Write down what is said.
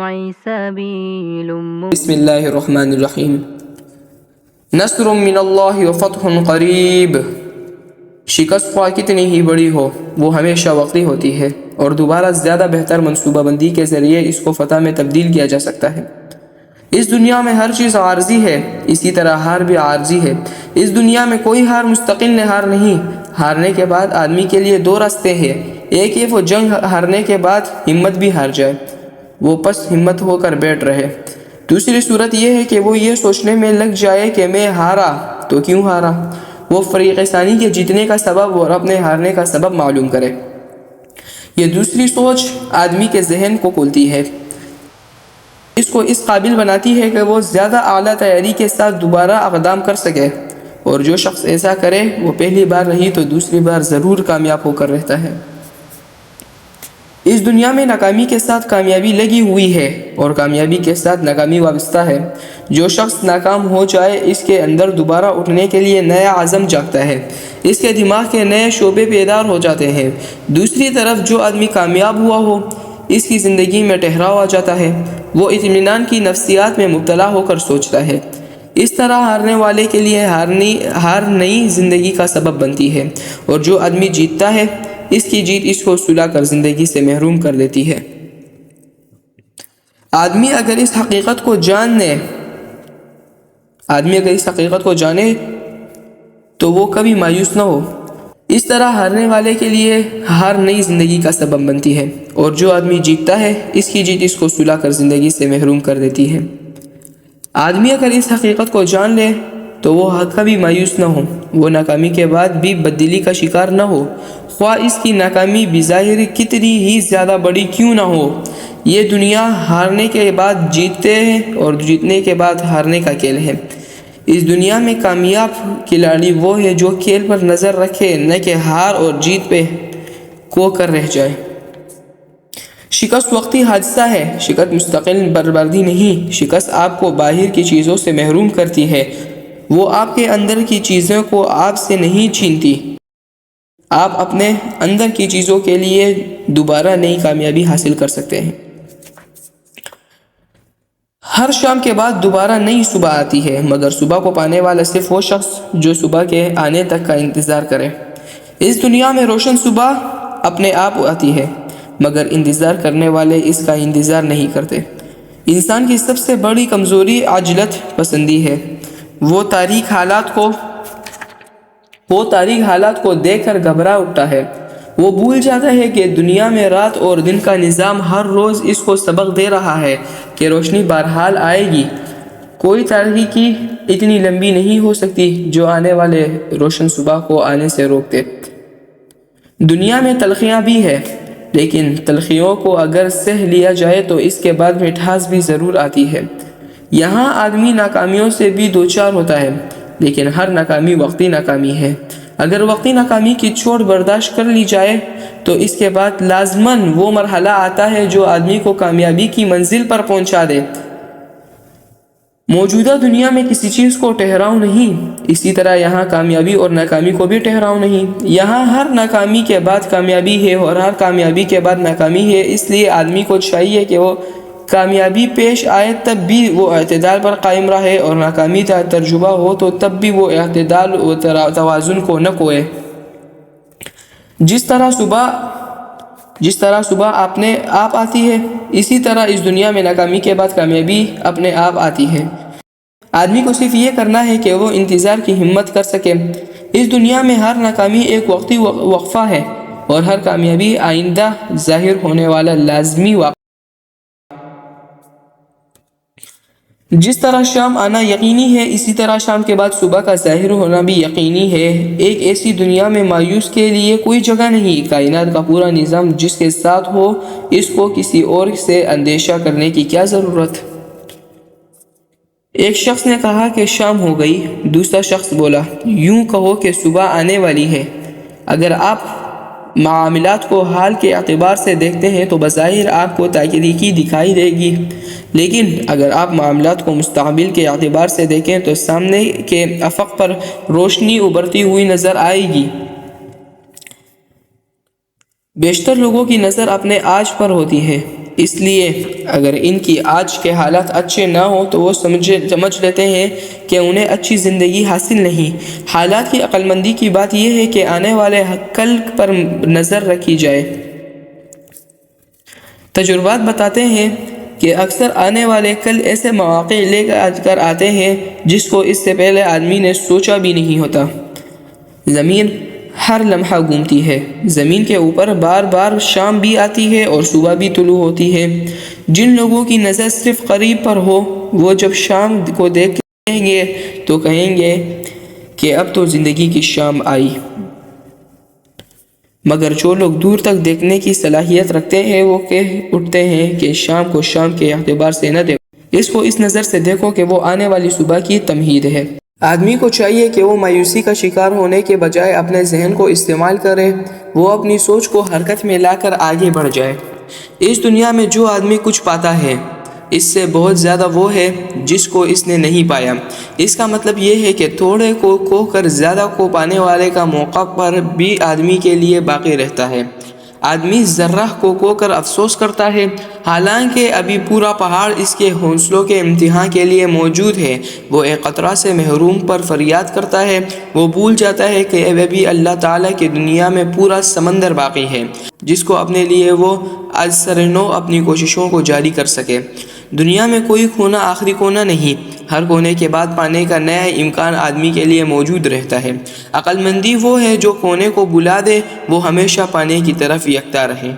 سبيل بسم اللہ الرحمن الرحیم۔ نصر من اللہ وفتح قریب۔ شکست خواہ کتنی ہی بڑی ہو وہ ہمیشہ وقتی ہوتی ہے اور دوبارہ زیادہ بہتر منصوبہ بندی کے ذریعے اس کو فتح میں تبدیل کیا جا سکتا ہے۔ اس دنیا میں ہر چیز عارضی ہے، اسی طرح ہار بھی عارضی ہے۔ اس دنیا میں کوئی ہار مستقل ہار نہیں۔ ہارنے کے بعد آدمی کے لیے دو راستے ہیں، ایک یہ وہ جنگ ہارنے کے بعد ہمت بھی ہار جائے، وہ پس ہمت ہو کر بیٹھ رہے۔ دوسری صورت یہ ہے کہ وہ یہ سوچنے میں لگ جائے کہ میں ہارا تو کیوں ہارا، وہ فریق ثانی کے جیتنے کا سبب اور اپنے ہارنے کا سبب معلوم کرے۔ یہ دوسری سوچ آدمی کے ذہن کو کھولتی ہے، اس کو اس قابل بناتی ہے کہ وہ زیادہ اعلیٰ تیاری کے ساتھ دوبارہ اقدام کر سکے، اور جو شخص ایسا کرے وہ پہلی بار نہیں تو دوسری بار ضرور کامیاب ہو کر رہتا ہے۔ اس دنیا میں ناکامی کے ساتھ کامیابی لگی ہوئی ہے اور کامیابی کے ساتھ ناکامی وابستہ ہے۔ جو شخص ناکام ہو جائے اس کے اندر دوبارہ اٹھنے کے لیے نیا عزم جاگتا ہے، اس کے دماغ کے نئے شعبے بیدار ہو جاتے ہیں۔ دوسری طرف جو آدمی کامیاب ہوا ہو اس کی زندگی میں ٹھہراؤ آ جاتا ہے، وہ اطمینان کی نفسیات میں مبتلا ہو کر سوچتا ہے۔ اس طرح ہارنے والے کے لیے ہار نئی زندگی کا سبب بنتی ہے، اور جو آدمی جیتتا ہے اس کی جیت اس کو سلا کر زندگی سے محروم کر دیتی ہے۔ آدمی اگر اس حقیقت کو جانے تو وہ کبھی مایوس نہ ہو۔ اس طرح ہارنے والے کے لیے ہار نئی زندگی کا سبب بنتی ہے، اور جو آدمی جیتتا ہے اس کی جیت اس کو سلا کر زندگی سے محروم کر دیتی ہے۔ آدمی اگر اس حقیقت کو جان لے تو وہ کبھی مایوس نہ ہو، وہ ناکامی کے بعد بھی بددلی کا شکار نہ ہو، خواہ اس کی ناکامی بظاہر کتنی ہی زیادہ بڑی کیوں نہ ہو۔ یہ دنیا ہارنے کے بعد جیتتے ہیں اور جیتنے کے بعد ہارنے کا کھیل ہے۔ اس دنیا میں کامیاب کھلاڑی وہ ہے جو کھیل پر نظر رکھے، نہ کہ ہار اور جیت پہ کو کر رہ جائے۔ شکست وقتی حادثہ ہے، شکست مستقل بربادی نہیں۔ شکست آپ کو باہر کی چیزوں سے محروم کرتی ہے، وہ آپ کے اندر کی چیزوں کو آپ سے نہیں چھینتی۔ آپ اپنے اندر کی چیزوں کے لیے دوبارہ نئی کامیابی حاصل کر سکتے ہیں۔ ہر شام کے بعد دوبارہ نئی صبح آتی ہے، مگر صبح کو پانے والا صرف وہ شخص جو صبح کے آنے تک کا انتظار کرے۔ اس دنیا میں روشن صبح اپنے آپ آتی ہے، مگر انتظار کرنے والے اس کا انتظار نہیں کرتے۔ انسان کی سب سے بڑی کمزوری عجلت پسندی ہے۔ وہ تاریک حالات کو دیکھ کر گھبرا اٹھتا ہے۔ وہ بھول جاتا ہے کہ دنیا میں رات اور دن کا نظام ہر روز اس کو سبق دے رہا ہے کہ روشنی بہرحال آئے گی۔ کوئی تاریکی اتنی لمبی نہیں ہو سکتی جو آنے والے روشن صبح کو آنے سے روک دے۔ دنیا میں تلخیاں بھی ہے، لیکن تلخیوں کو اگر سہ لیا جائے تو اس کے بعد مٹھاس بھی ضرور آتی ہے۔ یہاں آدمی ناکامیوں سے بھی دوچار ہوتا ہے، لیکن ہر ناکامی وقتی ناکامی ہے۔ اگر وقتی ناکامی کی چوٹ برداشت کر لی جائے تو اس کے بعد لازماً وہ مرحلہ آتا ہے جو آدمی کو کامیابی کی منزل پر پہنچا دے۔ موجودہ دنیا میں کسی چیز کو ٹھہراؤ نہیں، اسی طرح یہاں کامیابی اور ناکامی کو بھی ٹھہراؤ نہیں۔ یہاں ہر ناکامی کے بعد کامیابی ہے اور ہر کامیابی کے بعد ناکامی ہے، اس لیے آدمی کو چاہیے کہ وہ کامیابی پیش آئے تب بھی وہ اعتدال پر قائم رہے، اور ناکامی کا تجربہ ہو تو تب بھی وہ اعتدال و توازن کو نہ کھوئے۔ جس طرح صبح اپنے آپ آتی ہے، اسی طرح اس دنیا میں ناکامی کے بعد کامیابی اپنے آپ آتی ہے۔ آدمی کو صرف یہ کرنا ہے کہ وہ انتظار کی ہمت کر سکے۔ اس دنیا میں ہر ناکامی ایک وقتی وقفہ ہے، اور ہر کامیابی آئندہ ظاہر ہونے والا لازمی واقعہ۔ جس طرح شام آنا یقینی ہے، اسی طرح شام کے بعد صبح کا ظاہر ہونا بھی یقینی ہے۔ ایک ایسی دنیا میں مایوس کے لیے کوئی جگہ نہیں۔ کائنات کا پورا نظام جس کے ساتھ ہو، اس کو کسی اور سے اندیشہ کرنے کی کیا ضرورت؟ ایک شخص نے کہا کہ شام ہو گئی، دوسرا شخص بولا یوں کہو کہ صبح آنے والی ہے۔ اگر آپ معاملات کو حال کے اعتبار سے دیکھتے ہیں تو بظاہر آپ کو تاریکی دکھائی دے گی، لیکن اگر آپ معاملات کو مستقبل کے اعتبار سے دیکھیں تو سامنے کے افق پر روشنی ابھرتی ہوئی نظر آئے گی۔ بیشتر لوگوں کی نظر اپنے آج پر ہوتی ہے، اس لیے اگر ان کی آج کے حالات اچھے نہ ہوں تو وہ سمجھ لیتے ہیں کہ انہیں اچھی زندگی حاصل نہیں۔ حالات کی عقل مندی کی بات یہ ہے کہ آنے والے کل پر نظر رکھی جائے۔ تجربات بتاتے ہیں کہ اکثر آنے والے کل ایسے مواقع لے کر آتے ہیں جس کو اس سے پہلے آدمی نے سوچا بھی نہیں ہوتا۔ زمین ہر لمحہ گھومتی ہے، زمین کے اوپر بار بار شام بھی آتی ہے اور صبح بھی طلوع ہوتی ہے۔ جن لوگوں کی نظر صرف قریب پر ہو وہ جب شام کو دیکھیں گے تو کہیں گے کہ اب تو زندگی کی شام آئی، مگر جو لوگ دور تک دیکھنے کی صلاحیت رکھتے ہیں وہ کہہ اٹھتے ہیں کہ شام کو شام کے اعتبار سے نہ دیکھو، اس کو اس نظر سے دیکھو کہ وہ آنے والی صبح کی تمہید ہے۔ آدمی کو چاہیے کہ وہ مایوسی کا شکار ہونے کے بجائے اپنے ذہن کو استعمال کرے، وہ اپنی سوچ کو حرکت میں لا کر آگے بڑھ جائے۔ اس دنیا میں جو آدمی کچھ پاتا ہے اس سے بہت زیادہ وہ ہے جس کو اس نے نہیں پایا۔ اس کا مطلب یہ ہے کہ تھوڑے کو کھو کر زیادہ کو پانے والے کا موقع پر بھی آدمی کے لیے باقی رہتا ہے۔ آدمی ذرہ کو کھو کر افسوس کرتا ہے حالانکہ ابھی پورا پہاڑ اس کے حوصلوں کے امتحان کے لیے موجود ہے۔ وہ ایک قطرہ سے محروم پر فریاد کرتا ہے، وہ بھول جاتا ہے کہ ابھی اللہ تعالیٰ کی دنیا میں پورا سمندر باقی ہے جس کو اپنے لیے وہ از سر نو اپنی کوششوں کو جاری کر سکے۔ دنیا میں کوئی کونا آخری کونا نہیں، ہر کونے کے بعد پانے کا نیا امکان آدمی کے لیے موجود رہتا ہے۔ عقل مندی وہ ہے جو کونے کو بلا دے، وہ ہمیشہ پانے کی طرف یکتا رہے۔